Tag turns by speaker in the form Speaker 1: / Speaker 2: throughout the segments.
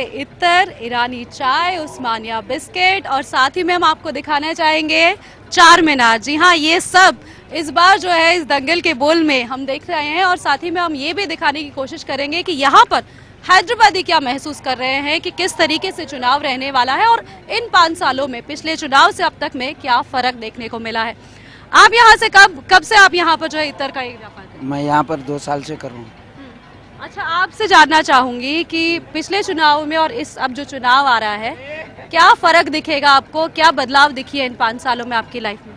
Speaker 1: से इत्तर, ईरानी चाय, उस्मानिया बिस्किट और साथ ही में हम आपको दिखाना चाहेंगे चार मीनार। जी हाँ, ये सब इस बार जो है इस दंगल के बोल में हम देख रहे हैं और साथ ही में हम ये भी दिखाने की कोशिश करेंगे कि यहाँ पर हैदराबादी क्या महसूस कर रहे हैं कि किस तरीके से चुनाव रहने वाला है और इन 5 सालों में पिछले चुनाव से अब तक में क्या फर्क देखने को मिला है। आप यहाँ से कब से आप यहाँ पर जो है इत्तर का व्यापार करें?
Speaker 2: मैं यहाँ पर 2 साल से कर रहा हूँ।
Speaker 1: अच्छा, आपसे जानना चाहूंगी कि पिछले चुनाव में और इस अब जो चुनाव आ रहा है क्या फर्क दिखेगा आपको, क्या बदलाव दिखी है इन 5 सालों में आपकी लाइफ में?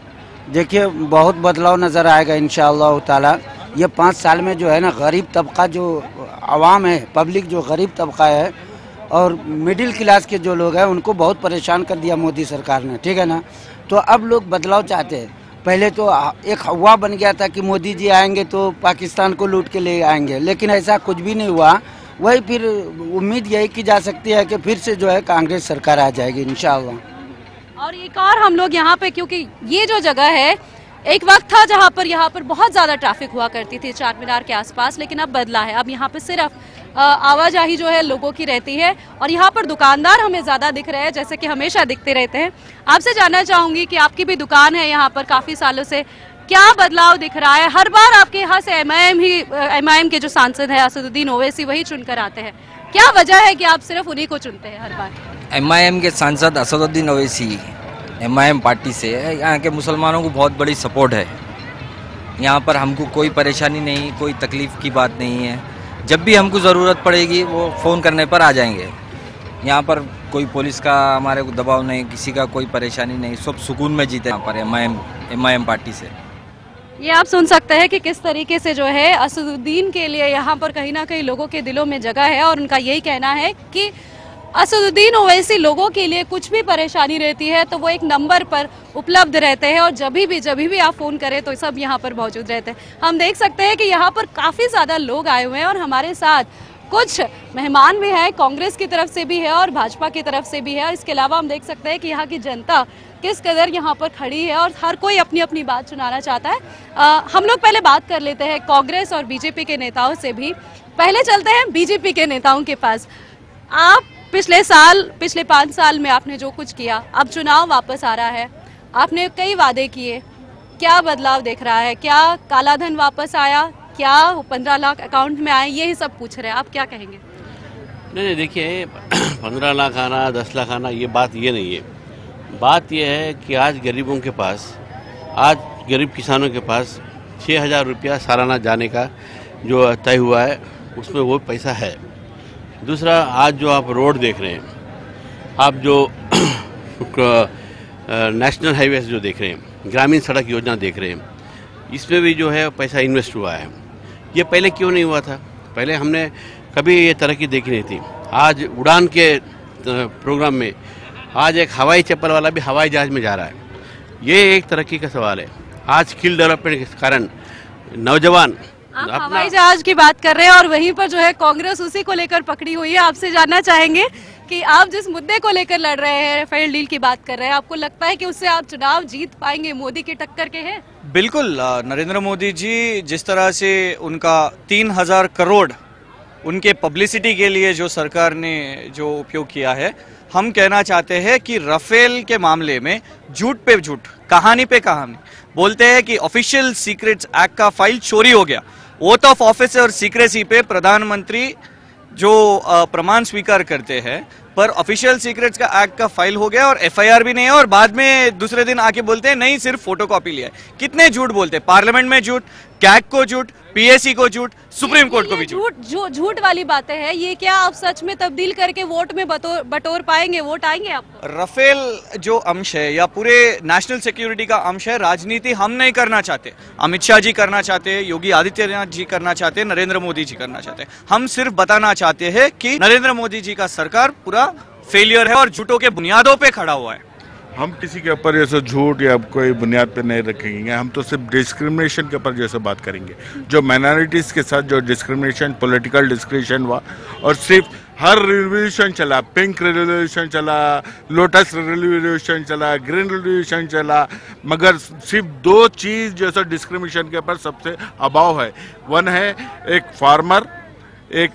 Speaker 2: देखिए, बहुत बदलाव नज़र आएगा इंशाअल्लाह ताला। ये 5 साल में जो है ना, गरीब तबका जो आवाम है, पब्लिक जो गरीब तबका है और मिडिल क्लास के जो लोग हैं उनको बहुत परेशान कर दिया मोदी सरकार ने, ठीक है ना। तो अब लोग बदलाव चाहते हैं। पहले तो एक हवा बन गया था कि मोदी जी आएंगे तो पाकिस्तान को लूट के ले आएंगे, लेकिन ऐसा कुछ भी नहीं हुआ। वही फिर उम्मीद यही की जा सकती है कि फिर से जो है कांग्रेस सरकार आ जाएगी इंशाअल्लाह।
Speaker 1: और एक और हम लोग यहाँ पे, क्योंकि ये जो जगह है एक वक्त था जहाँ पर बहुत ज़्यादा ट्रैफिक हुआ करती थी चार मीनार के आसपास, लेकिन अब बदला है। अब यहाँ पे सिर्फ आवाजाही जो है लोगों की रहती है और यहाँ पर दुकानदार हमें ज़्यादा दिख रहे हैं, जैसे कि हमेशा दिखते रहते हैं। आपसे जानना चाहूँगी कि आपकी भी दुकान है यहाँ पर काफ़ी सालों से, क्या बदलाव दिख रहा है? हर बार आपके यहाँ से एमआईएम के जो सांसद है असदुद्दीन ओवैसी वही चुनकर आते हैं, क्या वजह है कि आप सिर्फ उन्हीं को चुनते हैं हर बार?
Speaker 3: एमआईएम के सांसद असदुद्दीन ओवैसी एमआईएम पार्टी से, यहाँ के मुसलमानों को बहुत बड़ी सपोर्ट है। यहाँ पर हमको कोई परेशानी नहीं, कोई तकलीफ़ की बात नहीं है। जब भी हमको ज़रूरत पड़ेगी वो फ़ोन करने पर आ जाएंगे। यहाँ पर कोई पुलिस का हमारे को दबाव नहीं, किसी का कोई परेशानी नहीं, सब सुकून में जीते यहाँ पर एमआईएम पार्टी से।
Speaker 1: ये आप सुन सकते हैं कि किस तरीके से जो है असदुद्दीन के लिए यहाँ पर कहीं ना कहीं लोगों के दिलों में जगह है और उनका यही कहना है कि असदुद्दीन ओवैसी लोगों के लिए कुछ भी परेशानी रहती है तो वो एक नंबर पर उपलब्ध रहते हैं और जब भी आप फोन करें तो सब यहाँ पर मौजूद रहते हैं। हम देख सकते हैं कि यहाँ पर काफी ज्यादा लोग आए हुए हैं और हमारे साथ कुछ मेहमान भी हैं, कांग्रेस की तरफ से भी है और भाजपा की तरफ से भी है। इसके अलावा हम देख सकते हैं कि यहाँ की जनता किस कदर यहाँ पर खड़ी है और हर कोई अपनी अपनी बात सुनाना चाहता है। हम लोग पहले बात कर लेते हैं कांग्रेस और बीजेपी के नेताओं से भी। पहले चलते हैं बीजेपी के नेताओं के पास। आप पिछले 5 साल में आपने जो कुछ किया, अब चुनाव वापस आ रहा है, आपने कई वादे किए, क्या बदलाव दिख रहा है? क्या काला धन वापस आया? क्या 15 लाख अकाउंट में आए? यही सब पूछ रहे हैं, आप क्या कहेंगे?
Speaker 4: नहीं, देखिए 15 लाख आना, 10 लाख आना, ये बात ये नहीं है। बात ये है कि आज गरीबों के पास, आज गरीब किसानों के पास 6,000 रुपया सालाना जाने का जो तय हुआ है उसमें वो पैसा है। दूसरा, आज जो आप रोड देख रहे हैं, आप जो नेशनल हाईवेज जो देख रहे हैं, ग्रामीण सड़क योजना देख रहे हैं, इसमें भी जो है पैसा इन्वेस्ट हुआ है। ये पहले क्यों नहीं हुआ था? पहले हमने कभी ये तरक्की देखी नहीं थी। आज उड़ान के प्रोग्राम में आज एक हवाई चप्पल वाला भी हवाई जहाज में जा रहा है। ये एक तरक्की का सवाल है। आज स्किल डेवलपमेंट के कारण नौजवान
Speaker 1: आप हवाई जहाज की बात कर रहे हैं और वहीं पर जो है कांग्रेस उसी को लेकर पकड़ी हुई है। आपसे जानना चाहेंगे कि आप जिस मुद्दे को लेकर लड़ रहे हैं, राफेल डील की बात कर रहे हैं, आपको लगता है कि उससे आप चुनाव जीत पाएंगे? मोदी की टक्कर के हैं?
Speaker 5: बिल्कुल, नरेंद्र मोदी जी जिस तरह से उनका 3,000 करोड़ उनके पब्लिसिटी के लिए जो सरकार ने जो उपयोग किया है, हम कहना चाहते हैं कि राफेल के मामले में झूठ पे झूठ, कहानी पे कहानी बोलते हैं कि ऑफिशियल सीक्रेट्स एक्ट का फाइल चोरी हो गया। ओथ ऑफ ऑफिस और सीक्रेसी पे प्रधानमंत्री जो प्रमाण स्वीकार करते हैं, पर ऑफिशियल सीक्रेट्स का एक्ट का फाइल हो गया और एफआईआर भी नहीं है और बाद में दूसरे दिन आके बोलते हैं नहीं, सिर्फ फोटोकॉपी लिया है। कितने झूठ बोलते हैं? पार्लियामेंट में झूठ, कैग को झूठ, पीएससी को झूठ, सुप्रीम कोर्ट को भी
Speaker 1: झूठ वाली बातें हैं। ये क्या आप सच में तब्दील करके वोट में बटोर पाएंगे? वोट आएंगे आपको?
Speaker 5: राफेल जो अंश है या पूरे नेशनल सिक्योरिटी का अंश है, राजनीति हम नहीं करना चाहते। अमित शाह जी करना चाहते हैं, योगी आदित्यनाथ जी करना चाहते हैं, नरेंद्र मोदी जी करना चाहते हैं। हम सिर्फ बताना चाहते हैं कि नरेंद्र मोदी जी का सरकार पूरा फेलियर है और झूठों के बुनियादों पे खड़ा हुआ है।
Speaker 6: हम किसी के ऊपर जैसे झूठ या कोई बुनियाद पे नहीं रखेंगे। हम तो सिर्फ डिस्क्रिमिनेशन के ऊपर जैसे बात करेंगे, जो माइनॉरिटीज के साथ जो डिस्क्रिमिनेशन, पॉलिटिकल डिस्क्रिमिनेशन हुआ और सिर्फ हर रिवोल्यूशन चला, पिंक रिवोल्यूशन चला, लोटस रिवोल्यूशन चला, ग्रीन रिवोल्यूशन चला, मगर सिर्फ 2 चीज़ जैसा डिस्क्रिमिनेशन के ऊपर सबसे अभाव है। वन है एक फार्मर, एक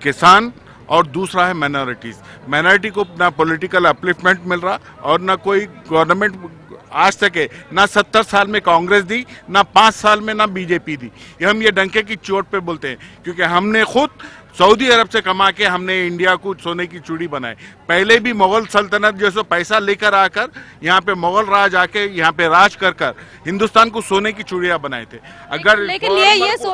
Speaker 6: किसान और दूसरा है माइनॉरिटीज। माइनॉरिटी को ना पॉलिटिकल अपलिफ्टमेंट मिल रहा और ना कोई गवर्नमेंट आज तक है, ना 70 साल में कांग्रेस दी, ना 5 साल में ना बीजेपी दी। हम ये डंके की चोट पे बोलते हैं क्योंकि हमने खुद सऊदी अरब से कमा के हमने इंडिया को सोने की चूड़ी बनाई। पहले भी मुगल सल्तनत जैसे पैसा लेकर आकर यहाँ पे मुगल राज आके यहाँ पे राज कर कर हिंदुस्तान को सोने की चूड़ियां बनाए थे। अगर
Speaker 1: लेकिन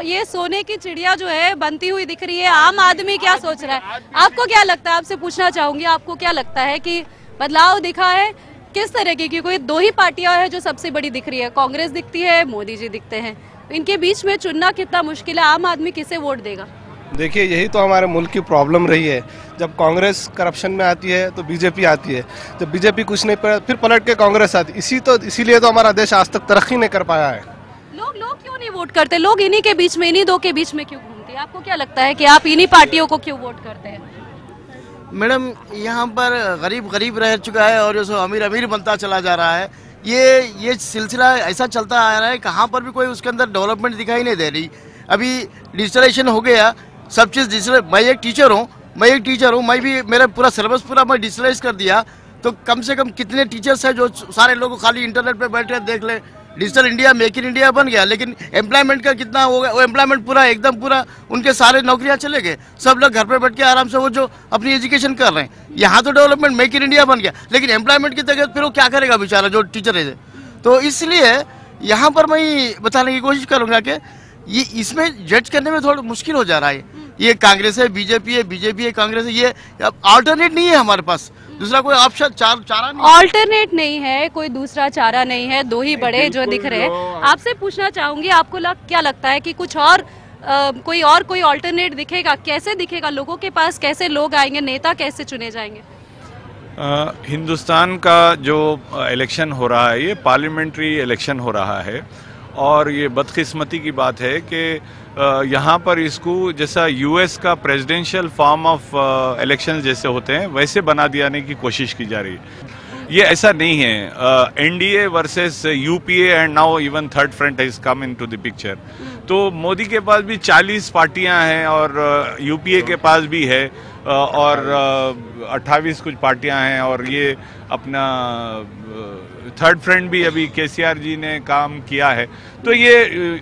Speaker 1: ये सोने की चिड़िया जो है बनती हुई दिख रही है, आम आदमी क्या सोच रहा है? आपको क्या लगता है? आपसे पूछना चाहूंगी, आपको क्या लगता है कि बदलाव दिखा है? किस तरह की? कोई दो ही पार्टियां है जो सबसे बड़ी दिख रही है, कांग्रेस दिखती है, मोदी जी दिखते हैं। इनके बीच में चुनना कितना मुश्किल है? आम आदमी किसे वोट देगा?
Speaker 7: देखिए, यही तो हमारे मुल्क की प्रॉब्लम रही है। जब कांग्रेस करप्शन में आती है तो बीजेपी आती है, जब बीजेपी कुछ नहीं पर फिर पलट के कांग्रेस आती है। इसीलिए तो हमारा देश आज तक तरक्की नहीं कर पाया है।
Speaker 1: लोग क्यों नहीं वोट करते? लोग इन्हीं के बीच में, इन्हीं दो के बीच में क्यों घूमते हैं? आपको क्या लगता है कि आप इन्हीं पार्टियों को क्यों वोट करते हैं?
Speaker 8: मैडम, यहाँ पर गरीब गरीब रह चुका है और जो अमीर अमीर बनता चला जा रहा है। ये सिलसिला ऐसा चलता आ रहा है, कहाँ पर भी कोई उसके अंदर डेवलपमेंट दिखाई नहीं दे रही। अभी डिजिटलाइजेशन हो गया, सब चीज़ डिजिटल। मैं एक टीचर हूँ, मैं भी मेरा पूरा सिलेबस पूरा मैं डिजिटलाइज कर दिया। तो कम से कम कितने टीचर्स हैं जो सारे लोग खाली इंटरनेट पे बैठे देख ले। Digital India, make in India बन गया, लेकिन एम्प्लॉयमेंट का कितना हो गया? वो एम्प्लॉयमेंट पूरा एकदम पूरा उनके सारे नौकरियां चले गए। सब लोग घर पे बैठ के आराम से वो जो अपनी एजुकेशन कर रहे हैं। यहाँ तो डेवलपमेंट मेक इन इंडिया बन गया, लेकिन एम्प्लॉयमेंट की जगह फिर वो क्या करेगा बेचारा जो टीचर है? तो इसलिए यहाँ पर मैं बताने की कोशिश करूँगा कि ये इसमें जज करने में थोड़ा मुश्किल हो जा रहा है। ये कांग्रेस है, बीजेपी है, कांग्रेस है, ये अल्टरनेट नहीं है हमारे पास। दूसरा कोई ऑप्शन चारा नहीं,
Speaker 1: ऑल्टरनेट नहीं है, कोई दूसरा चारा नहीं है। दो ही बड़े जो दिख रहे हैं। आपसे पूछना चाहूंगी, आपको क्या लगता है कि कुछ और कोई ऑल्टरनेट दिखेगा? कैसे दिखेगा? लोगों के पास कैसे लोग आएंगे? नेता कैसे चुने जाएंगे?
Speaker 5: हिंदुस्तान का जो इलेक्शन हो रहा है, ये पार्लियामेंट्री इलेक्शन हो रहा है और ये बदकिस्मती की बात है कि यहाँ पर इसको जैसा यूएस का प्रेसिडेंशियल फॉर्म ऑफ इलेक्शन जैसे होते हैं वैसे बना दियाने की कोशिश की जा रही है। ये ऐसा नहीं है। NDA versus UPA and now even third front has come into the picture. तो मोदी के पास भी 40 पार्टियां हैं और यूपीए के पास भी है और 28 कुछ पार्टियां हैं और ये अपना थर्ड फ्रंट भी अभी केसीआर जी ने काम किया है। तो ये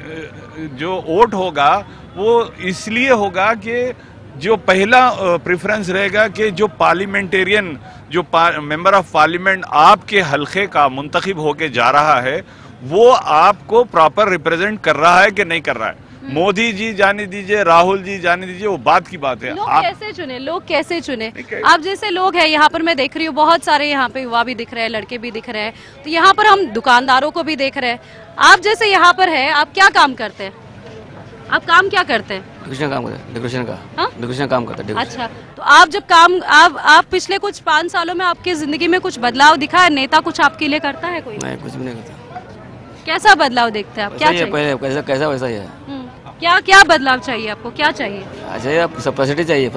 Speaker 5: जो वोट होगा वो इसलिए होगा कि जो पहला प्रेफरेंस रहेगा कि जो पार्लियामेंटेरियन, जो मेंबर ऑफ पार्लियामेंट आपके हलके का मुंतखब होके जा रहा है, वो आपको प्रॉपर रिप्रेजेंट कर रहा है कि नहीं कर रहा है। मोदी जी जाने दीजिए, राहुल जी जाने दीजिए, वो बात की बात है।
Speaker 1: लोग कैसे चुने? आप जैसे लोग हैं यहाँ पर, मैं देख रही हूँ बहुत सारे यहाँ पे युवा भी दिख रहे हैं, लड़के भी दिख रहे हैं। तो यहाँ पर हम दुकानदारों को भी देख रहे हैं। आप जैसे यहाँ पर है, आप क्या काम करते हैं? आप काम क्या करते हैं?
Speaker 2: डेकोरेशन काम करते हैं, डेकोरेशन काम करते हैं।
Speaker 1: अच्छा, तो आप जब आप पिछले कुछ 5 सालों में आपकी जिंदगी में कुछ बदलाव दिखा है? नेता कुछ आपके लिए करता है? कोई
Speaker 2: नहीं, कुछ भी नहीं करता।
Speaker 1: कैसा बदलाव देखते हैं आप? क्या चाहिए?
Speaker 2: पहले कैसा वैसा ही है।
Speaker 1: क्या बदलाव चाहिए आपको? क्या चाहिए?
Speaker 2: अच्छा, फैसिलिटी चाहिए।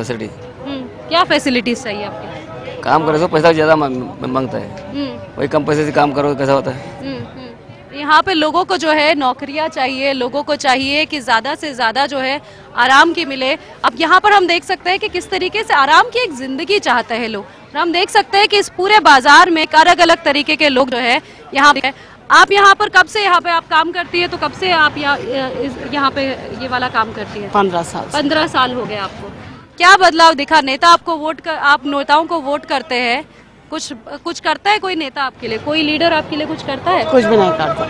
Speaker 1: क्या फैसिलिटीज चाहिए आपके?
Speaker 2: काम करो तो पैसा ज्यादा मांगता है, वही कम पैसे से काम करो कैसा होता है?
Speaker 1: यहाँ पे लोगों को जो है नौकरियां चाहिए, लोगों को चाहिए कि ज्यादा से ज्यादा जो है आराम की मिले। अब यहाँ पर हम देख सकते हैं कि किस तरीके से आराम की एक जिंदगी चाहते हैं लोग। और हम देख सकते हैं कि इस पूरे बाजार में अलग अलग तरीके के लोग जो है यहाँ पे। आप यहाँ पर कब से यहाँ पे आप काम करती है? तो कब से आप यहाँ पे ये वाला काम करती है?
Speaker 9: 15 साल।
Speaker 1: 15 साल हो गए आपको। क्या बदलाव दिखा? नेता आपको आप नेताओं को वोट करते हैं, कुछ करता है कोई नेता आपके लिए? कोई लीडर आपके लिए कुछ करता है?
Speaker 9: कुछ भी नहीं करता,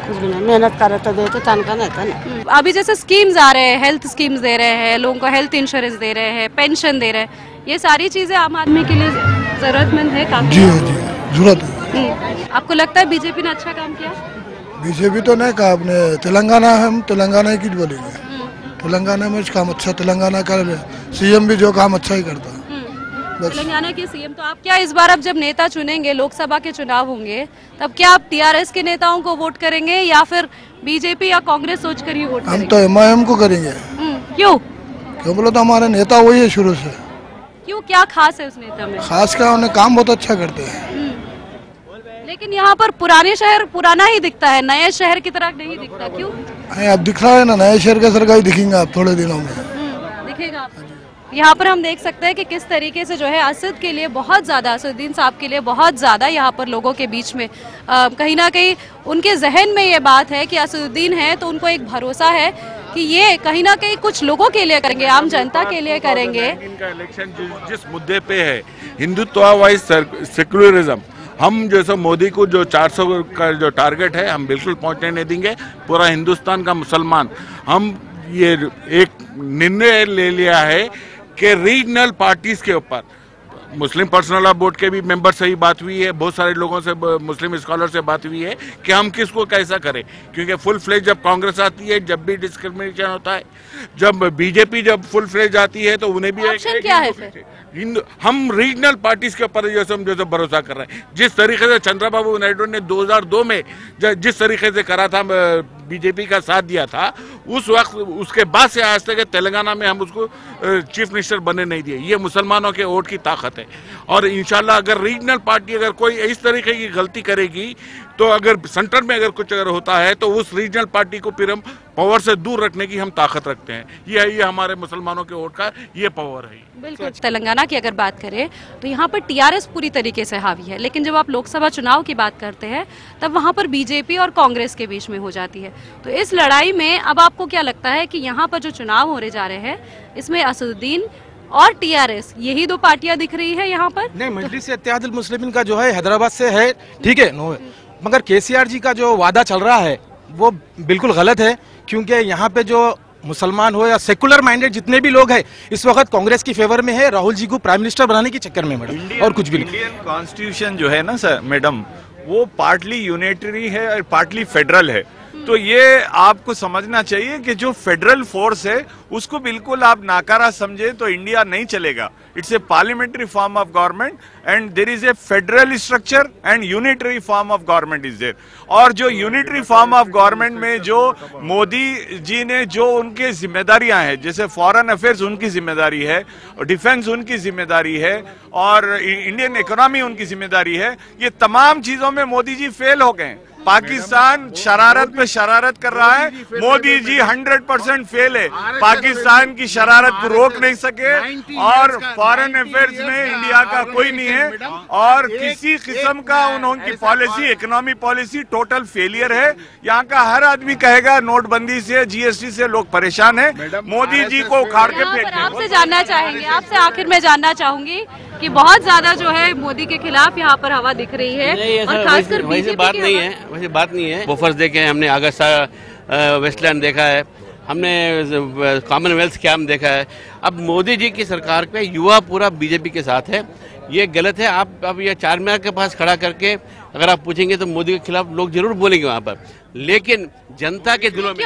Speaker 9: कुछ भी नहीं। मेहनत करे तो देते, तनखा नहीं था ना।
Speaker 1: अभी जैसे स्कीम्स आ रहे हैं, हेल्थ स्कीम्स दे रहे हैं, लोगों को हेल्थ इंश्योरेंस दे रहे हैं, पेंशन दे रहे हैं, ये सारी चीजें आम आदमी के लिए जरूरतमंद है काफी?
Speaker 10: जी जरूरत है।
Speaker 1: आपको लगता है बीजेपी ने अच्छा काम किया?
Speaker 10: बीजेपी तो नहीं कहा आपने, तेलंगाना हम तेलंगाना की बोलेंगे। तेलंगाना में काम अच्छा, तेलंगाना का सीएम भी जो काम अच्छा ही करता है।
Speaker 1: तेलंगाना के सीएम। तो आप क्या इस बार अब जब नेता चुनेंगे, लोकसभा के चुनाव होंगे, तब क्या आप टीआरएस के नेताओं को वोट करेंगे या फिर बीजेपी या कांग्रेस सोचकर ही वोट करेंगे?
Speaker 10: हम तो एमआईएम को करेंगे।
Speaker 1: क्यों
Speaker 10: बोलो तो हमारे नेता वही है शुरू से।
Speaker 1: क्यों, क्या खास है उस नेता में?
Speaker 10: खास क्या, उन्हें काम बहुत अच्छा करते हैं।
Speaker 1: लेकिन यहाँ पर पुराने शहर पुराना ही दिखता है, नए शहर की तरह नहीं दिखता। क्यों?
Speaker 10: अब दिख रहा है ना, नए शहर का सरकार दिखेंगे आप थोड़े दिनों में।
Speaker 1: दिखेगा। यहाँ पर हम देख सकते हैं कि किस तरीके से जो है असद के लिए बहुत ज़्यादा, असदुद्दीन साहब के लिए बहुत ज़्यादा यहाँ पर लोगों के बीच में कहीं ना कहीं उनके जहन में ये बात है कि असदुद्दीन है तो उनको एक भरोसा है कि ये कहीं ना कहीं कुछ लोगों के लिए करेंगे, आम जनता के लिए करेंगे।
Speaker 6: इनका इलेक्शन जिस मुद्दे पे है, हिंदुत्ववादी सेक्युलरिज्म, हम जैसे मोदी को जो 400 का जो टारगेट है हम बिल्कुल पहुंचने नहीं देंगे। पूरा हिंदुस्तान का मुसलमान, हम ये एक निर्णय ले लिया है कि रीजनल पार्टीज के ऊपर, मुस्लिम पर्सनल लॉ बोर्ड के भी मेंबर से ही बात हुई है, बहुत सारे लोगों से, मुस्लिम स्कॉलर से बात हुई है कि हम किसको कैसा करें, क्योंकि फुल फ्लेज जब कांग्रेस आती है जब भी डिस्क्रिमिनेशन होता है, जब बीजेपी जब फुल फ्लेज आती है तो उन्हें भी
Speaker 1: ऑप्शन क्या है फिर?
Speaker 6: हम रीजनल पार्टीज के ऊपर जैसे भरोसा कर रहे हैं। जिस तरीके से चंद्रबाबू नायडू ने 2002 में जिस तरीके से करा था, बीजेपी का साथ दिया था, उस वक्त उसके बाद से आज तक तेलंगाना में हम उसको चीफ मिनिस्टर बनने नहीं दिए। ये मुसलमानों के वोट की ताकत है। और इंशाल्लाह अगर रीजनल पार्टी अगर कोई इस तरीके की गलती करेगी तो अगर सेंटर में अगर कुछ अगर होता है तो उस रीजनल पार्टी को फिर हम पावर से दूर रखने की हम ताकत रखते हैं। ये हमारे मुसलमानों के वोट का ये पावर है।
Speaker 1: बिल्कुल। तेलंगाना की अगर बात करें तो यहाँ पर टीआरएस पूरी तरीके से हावी है, लेकिन जब आप लोकसभा चुनाव की बात करते हैं तब वहाँ पर बीजेपी और कांग्रेस के बीच में हो जाती है। तो इस लड़ाई में अब आपको क्या लगता है कि यहाँ पर जो चुनाव होने जा रहे हैं इसमें असदुद्दीन और टीआरएस यही दो पार्टियां दिख रही है यहाँ पर?
Speaker 11: नहीं, मजलिस इत्तेहादुल मुस्लिमीन का जो है हैदराबाद से है, ठीक है, मगर केसीआर जी का जो वादा चल रहा है वो बिल्कुल गलत है, क्योंकि यहाँ पे जो मुसलमान हो या सेकुलर माइंडेड जितने भी लोग हैं इस वक्त कांग्रेस की फेवर में है, राहुल जी को प्राइम मिनिस्टर बनाने के चक्कर में मैडम, और कुछ भी नहीं।
Speaker 5: इंडियन कॉन्स्टिट्यूशन जो है ना सर मैडम, वो पार्टली यूनिटरी है और पार्टली फेडरल है। तो ये आपको समझना चाहिए कि जो फेडरल फोर्स है उसको बिल्कुल आप नाकारा समझे तो इंडिया नहीं चलेगा। It's a parliamentary form of government and there is a federal structure and unitary form of government is there. और जो यूनिटरी फॉर्म ऑफ गवर्नमेंट में जो मोदी जी ने जो उनकी जिम्मेदारियां हैं, जैसे फॉरेन अफेयर्स उनकी जिम्मेदारी है, डिफेंस उनकी जिम्मेदारी है और इंडियन इकोनॉमी उनकी जिम्मेदारी है, ये तमाम चीजों में मोदी जी फेल हो गए। पाकिस्तान शरारत पे शरारत कर रहा है, मोदी जी 100% फेल है। पाकिस्तान की शरारत को रोक नहीं सके और फॉरेन अफेयर्स में इंडिया का कोई नहीं है और किसी किस्म का उनकी policy, economy policy total failure है। यहाँ का हर आदमी कहेगा नोटबंदी से, जीएसटी से लोग परेशान है, मोदी जी को उखाड़ के फेंकने।
Speaker 1: आपसे जानना चाहेंगे, आपसे आखिर में जानना चाहूंगी कि बहुत ज्यादा जो है मोदी के खिलाफ यहाँ पर हवा दिख रही है और खासकर
Speaker 4: वैसे बात नहीं है, वैसे बात नहीं है। बोफर्स देखे हैं हमने, अगस्ता वेस्टलैंड देखा है हमने, कॉमनवेल्थ कैंप देखा है। अब मोदी जी की सरकार पे युवा पूरा बीजेपी के साथ है, ये गलत है। आप अब ये चार मीनार के पास खड़ा करके अगर आप पूछेंगे तो मोदी के खिलाफ लोग जरूर बोलेंगे वहाँ पर, लेकिन जनता के दिलों में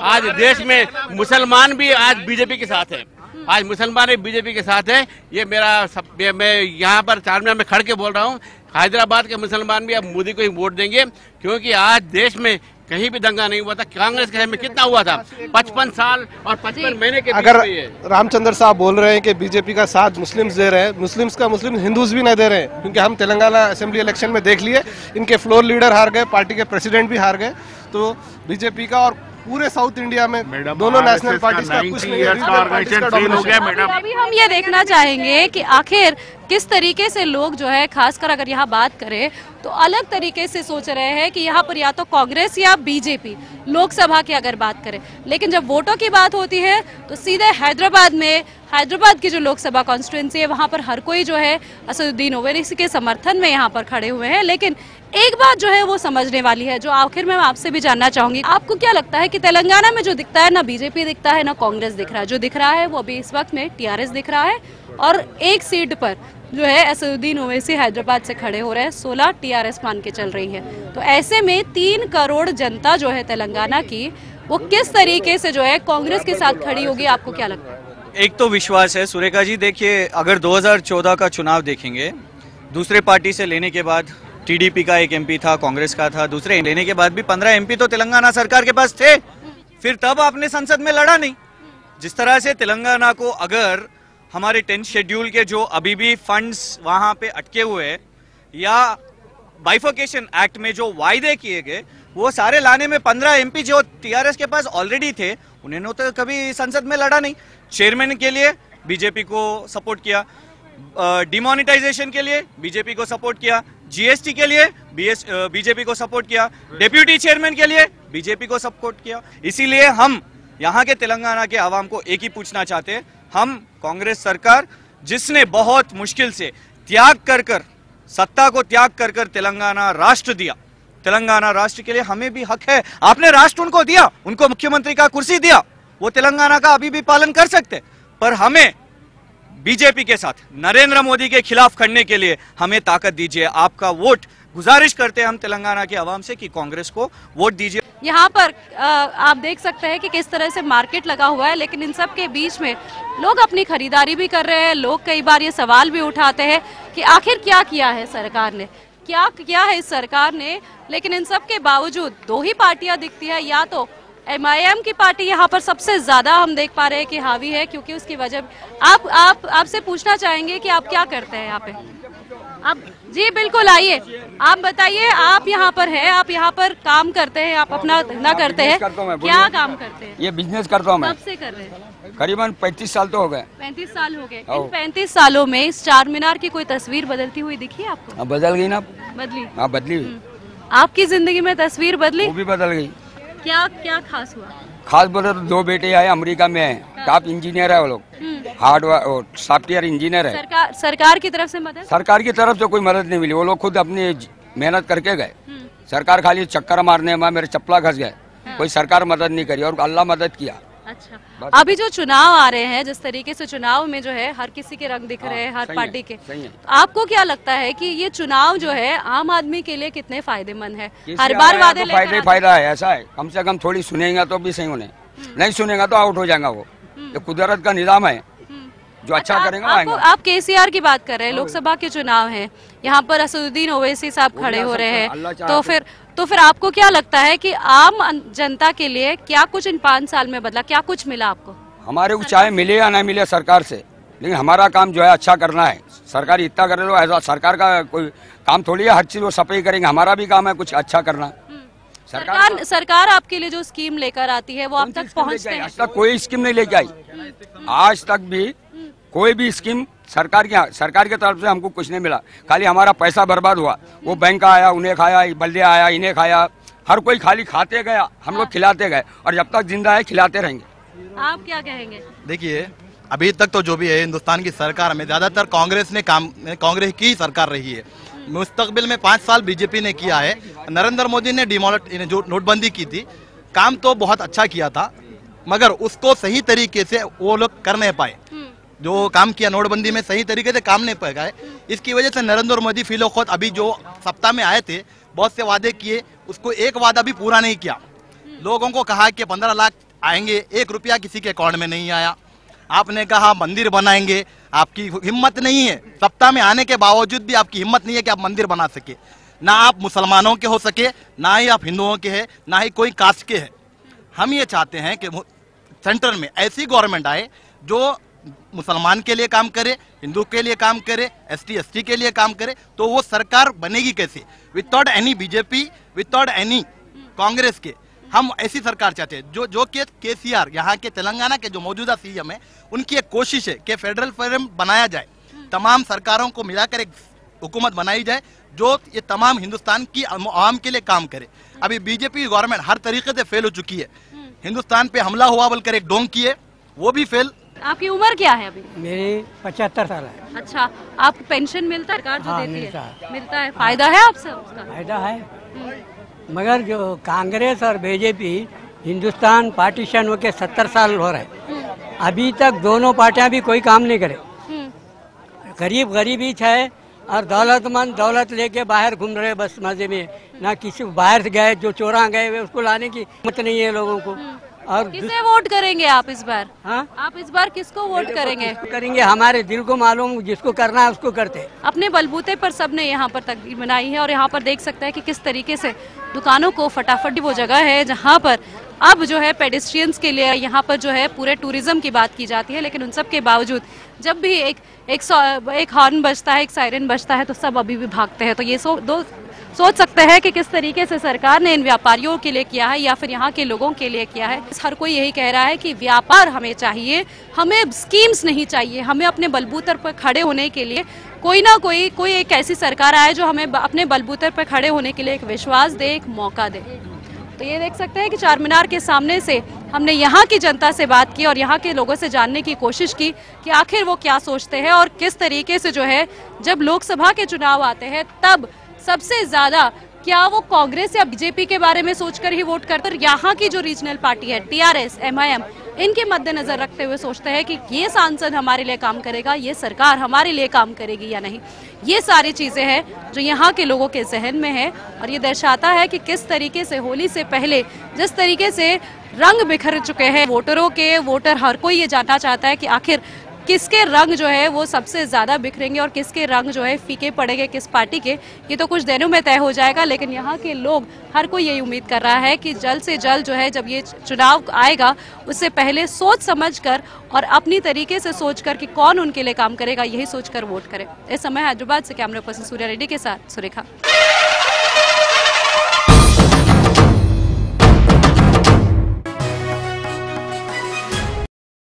Speaker 4: आज देश में मुसलमान भी आज बीजेपी के साथ है। आज मुसलमान भी बीजेपी के साथ है। ये मैं यहाँ पर चारमीनार में खड़ के बोल रहा हूँ, हैदराबाद के मुसलमान भी अब मोदी को ही वोट देंगे, क्योंकि आज देश में कहीं भी दंगा नहीं हुआ था। कांग्रेस के में कितना हुआ था? 55 साल और 55 महीने के।
Speaker 7: अगर रामचंद्र साहब बोल रहे हैं कि बीजेपी का साथ मुस्लिम्स दे रहे हैं, मुस्लिम्स का मुस्लिम हिंदूज भी नहीं दे रहे हैं, क्योंकि हम तेलंगाना असेंबली इलेक्शन में देख लिए, इनके फ्लोर लीडर हार गए, पार्टी के प्रेसिडेंट भी हार गए। तो बीजेपी का और पूरे साउथ इंडिया में दोनों नेशनल पार्टीज का कुछ नहीं है।
Speaker 1: अभी हम ये देखना चाहेंगे कि आखिर किस तरीके से लोग जो है, खासकर अगर यहाँ बात करें तो अलग तरीके से सोच रहे हैं कि यहाँ पर या तो कांग्रेस या बीजेपी, लोकसभा की अगर बात करें, लेकिन जब वोटों की बात होती है तो सीधे हैदराबाद की जो लोकसभा कॉन्स्टिट्यूंसी है वहाँ पर हर कोई जो है असदुद्दीन ओवैसी के समर्थन में यहाँ पर खड़े हुए हैं। लेकिन एक बात जो है वो समझने वाली है, जो आखिर में मैं आपसे भी जानना चाहूंगी, आपको क्या लगता है कि तेलंगाना में जो दिखता है ना बीजेपी दिखता है ना कांग्रेस दिख रहा है, जो दिख रहा है वो अभी इस वक्त में टीआरएस दिख रहा है और एक सीट पर जो है असदुद्दीन ओवैसी हैदराबाद से खड़े हो रहे हैं, 16 टीआरएस मान के चल रही है। तो ऐसे में 3 करोड़ जनता जो है तेलंगाना की, वो किस तरीके से जो है कांग्रेस के साथ खड़ी होगी, आपको क्या लगता है?
Speaker 5: एक तो विश्वास है सुरेखा जी, देखिए अगर 2014 का चुनाव देखेंगे, दूसरे पार्टी से लेने के बाद टीडीपी का एक एमपी था, कांग्रेस का था, दूसरे लेने के बाद भी 15 एमपी तो तेलंगाना सरकार के पास थे, फिर तब आपने संसद में लड़ा नहीं। जिस तरह से तेलंगाना को अगर हमारे 10th शेड्यूल के जो अभी भी फंड्स वहां पे अटके हुए या बाइफर्केशन एक्ट में जो वायदे किए गए, वो सारे लाने में 15 एमपी जो टीआरएस के पास ऑलरेडी थे, उन्होंने तो कभी संसद में लड़ा नहीं। चेयरमैन के लिए बीजेपी को सपोर्ट किया, डिमोनेटाइजेशन के लिए बीजेपी को सपोर्ट किया, जीएसटी के लिए बीजेपी को सपोर्ट किया, डेप्यूटी चेयरमैन के लिए बीजेपी को सपोर्ट किया। इसीलिए हम यहाँ के तेलंगाना के आवाम को एक ही पूछना चाहते हैं, हम कांग्रेस सरकार जिसने बहुत मुश्किल से त्याग कर सत्ता को त्याग कर तेलंगाना राष्ट्र दिया, तेलंगाना राष्ट्र के लिए हमें भी हक है। आपने राष्ट्र उनको दिया, उनको मुख्यमंत्री का कुर्सी दिया, वो तेलंगाना का अभी भी पालन कर सकते, पर हमें बीजेपी के साथ नरेंद्र मोदी के खिलाफ खड़ने के लिए हमें ताकत दीजिए। आपका वोट गुजारिश करते हैं हम तेलंगाना के आवाम से कि कांग्रेस को वोट दीजिए।
Speaker 1: यहाँ पर आप देख सकते हैं कि किस तरह से मार्केट लगा हुआ है, लेकिन इन सब के बीच में लोग अपनी खरीदारी भी कर रहे हैं। लोग कई बार ये सवाल भी उठाते हैं कि आखिर क्या किया है सरकार ने, क्या किया है इस सरकार ने। लेकिन इन सब के बावजूद दो ही पार्टियां दिखती है, या तो एमआईएम की पार्टी यहाँ पर सबसे ज्यादा हम देख पा रहे हैं कि हावी है, क्योंकि उसकी वजह आपसे पूछना चाहेंगे कि आप क्या करते हैं यहाँ पे। आप जी बिल्कुल आइए, आप बताइए, आप यहाँ पर हैं, आप यहाँ पर काम करते हैं, आप अपना धंधा करते हैं, क्या काम करते हैं?
Speaker 12: ये बिजनेस करता हूँ मैं।
Speaker 1: कब से कर रहे हैं?
Speaker 12: करीबन 35 साल तो हो गए।
Speaker 1: 35 साल हो गए। इन 35 सालों में इस चार मीनार की कोई तस्वीर बदलती हुई दिखी है आपको?
Speaker 12: बदल गई ना।
Speaker 1: बदली?
Speaker 12: हाँ बदली हुई।
Speaker 1: आपकी जिंदगी में तस्वीर बदली?
Speaker 12: वो भी बदल गई।
Speaker 1: क्या क्या खास हुआ?
Speaker 12: खास बोले तो 2 बेटे आए, अमेरिका में है, टॉप इंजीनियर है वो लोग, हार्डवेयर सॉफ्टवेयर इंजीनियर है।
Speaker 1: सरकार की तरफ से मदद?
Speaker 12: सरकार की तरफ से कोई मदद नहीं मिली, वो लोग खुद अपनी मेहनत करके गए। सरकार खाली चक्कर मारने में मेरे चप्पला घस गए, कोई सरकार मदद नहीं करी और अल्लाह मदद किया।
Speaker 1: अच्छा, अभी जो चुनाव आ रहे हैं, जिस तरीके से चुनाव में जो है हर किसी के रंग दिख रहे हैं, हर पार्टी के, आपको क्या लगता है कि ये चुनाव जो है आम आदमी के लिए कितने फायदेमंद है? हर बार वादे
Speaker 12: फायदा है, ऐसा है, कम से कम थोड़ी सुनेगा तो भी सही होने, नहीं सुनेगा तो आउट हो जाएगा। वो ये कुदरत का निजाम है, जो अच्छा करेगा आएगा।
Speaker 1: आप केसीआर की बात कर रहे हैं, लोकसभा के चुनाव हैं, यहाँ पर असदुद्दीन ओवैसी साहब खड़े हो रहे हैं, तो फिर आपको क्या लगता है कि आम जनता के लिए क्या कुछ इन 5 साल में बदला, क्या कुछ मिला आपको?
Speaker 12: हमारे को चाहे मिले या ना मिले सरकार से, लेकिन हमारा काम जो है अच्छा करना है। सरकार इतना करे तो ऐसा सरकार का कोई काम थोड़ी है, हर चीज वो सफाई करेंगे, हमारा भी काम है कुछ अच्छा करना।
Speaker 1: सरकार आपके लिए जो स्कीम लेकर आती है वो आप तक पहुँचते हैं?
Speaker 12: आज तक कोई स्कीम नहीं लेके आई, आज तक भी कोई भी स्कीम सरकार की तरफ से हमको कुछ नहीं मिला। खाली हमारा पैसा बर्बाद हुआ, वो बैंक आया उन्हें खाया, बल्ले आया इन्हें खाया, हर कोई खाली खाते गया, हम लोग खिलाते गए और जब तक जिंदा है खिलाते रहेंगे।
Speaker 1: आप क्या कहेंगे?
Speaker 8: देखिए, अभी तक तो जो भी है हिंदुस्तान की सरकार में ज्यादातर कांग्रेस की सरकार रही है। मुस्तकबिल में 5 साल बीजेपी ने किया है। नरेंद्र मोदी ने जो नोटबंदी की थी, काम तो बहुत अच्छा किया था, मगर उसको सही तरीके से वो लोग कर नहीं पाए। जो काम किया नोटबंदी में सही तरीके से काम नहीं पाए, इसकी वजह से नरेंद्र मोदी फिलो खुद अभी जो सप्ताह में आए थे, बहुत से वादे किए, उसको एक वादा भी पूरा नहीं किया। लोगों को कहा कि 15 लाख आएंगे, 1 रुपया किसी के अकाउंट में नहीं आया। आपने कहा मंदिर बनाएंगे, आपकी हिम्मत नहीं है, सप्ताह में आने के बावजूद भी आपकी हिम्मत नहीं है कि आप मंदिर बना सके। ना आप मुसलमानों के हो सके, ना ही आप हिंदुओं के हैं, ना ही कोई कास्ट के है। हम ये चाहते हैं कि सेंटर में ऐसी गवर्नमेंट आए जो मुसलमान के लिए काम करे, हिंदू के लिए काम करे, ST ST के लिए काम करे। तो वो सरकार बनेगी कैसे? Without any BJP, without any Congress के। हम ऐसी सरकार चाहते हैं जो कि केसीआर यहाँ के तेलंगाना के जो मौजूदा CM है, उनकी एक कोशिश है कि फेडरल फॉर्म बनाया जाए, तमाम सरकारों को मिलाकर एक हुकूमत बनाई जाए जो ये तमाम हिंदुस्तान की आवाम के लिए काम करे। अभी बीजेपी गवर्नमेंट हर तरीके से फेल हो चुकी है। हिंदुस्तान पे हमला हुआ बोलकर एक डोंग किए, वो भी फेल।
Speaker 1: आपकी उम्र क्या है अभी?
Speaker 9: मेरी 75 साल है।
Speaker 1: अच्छा, आपको पेंशन मिलता है? सरकार जो देती है मिलता है, फायदा है आपसे उसका?
Speaker 9: फायदा है, मगर जो कांग्रेस और बीजेपी हिंदुस्तान पार्टीशन होके 70 साल हो रहे, अभी तक दोनों पार्टियां भी कोई काम नहीं करे। गरीब गरीबी है और दौलतमंद दौलत लेके बाहर घूम रहे बस मजे में, ना किसी बाहर से गए जो चोरा गए उसको लाने की हिम्मत नहीं है लोगों को। और
Speaker 1: किसे वोट करेंगे आप इस बार? हाँ, आप इस बार किसको वोट करेंगे?
Speaker 9: हमारे दिल को मालूम, जिसको करना है उसको करते।
Speaker 1: अपने बलबूते पर सबने यहाँ पर तकदीर बनाई है और यहाँ पर देख सकते हैं कि किस तरीके से दुकानों को फटाफट वो जगह है जहाँ पर अब जो है पेडेस्ट्रियंस के लिए यहाँ पर जो है पूरे टूरिज्म की बात की जाती है। लेकिन उन सब के बावजूद जब भी एक हॉर्न बजता है, एक सायरन बजता है, तो सब अभी भी भागते हैं। तो ये दो सोच सकते हैं कि किस तरीके से सरकार ने इन व्यापारियों के लिए किया है या फिर यहाँ के लोगों के लिए किया है। हर कोई यही कह रहा है कि व्यापार हमें चाहिए, हमें स्कीम्स नहीं चाहिए, हमें अपने बलबूते पर खड़े होने के लिए कोई ना कोई एक ऐसी सरकार आए जो हमें अपने बलबूते पर खड़े होने के लिए एक विश्वास दे, एक मौका दे। तो ये देख सकते हैं कि चार मीनार के सामने से हमने यहाँ की जनता से बात की और यहाँ के लोगों से जानने की कोशिश की कि आखिर वो क्या सोचते हैं और किस तरीके से जो है जब लोकसभा के चुनाव आते हैं तब सबसे ज्यादा क्या वो कांग्रेस या बीजेपी के बारे में सोचकर ही वोट करते हैं। यहाँ की जो रीजनल पार्टी है टीआरएस, एमआईएम, इनके मद्देनजर रखते हुए सोचते हैं कि ये सांसद हमारे लिए काम करेगा, ये सरकार हमारे लिए काम करेगी या नहीं। ये सारी चीजें हैं जो यहाँ के लोगों के जहन में है और ये दर्शाता है कि किस तरीके से होली से पहले जिस तरीके से रंग बिखर चुके हैं वोटरों के, वोटर हर कोई ये जानना चाहता है कि आखिर किसके रंग जो है वो सबसे ज्यादा बिखरेंगे और किसके रंग जो है फीके पड़ेंगे किस पार्टी के, ये तो कुछ दिनों में तय हो जाएगा। लेकिन यहाँ के लोग हर कोई यही उम्मीद कर रहा है कि जल्द से जल्द जो है जब ये चुनाव आएगा उससे पहले सोच समझकर और अपनी तरीके से सोचकर कि कौन उनके लिए काम करेगा यही सोचकर वोट करे। इस समय हैदराबाद से कैमरा पर्सन सूर्या रेड्डी के साथ सुरेखा।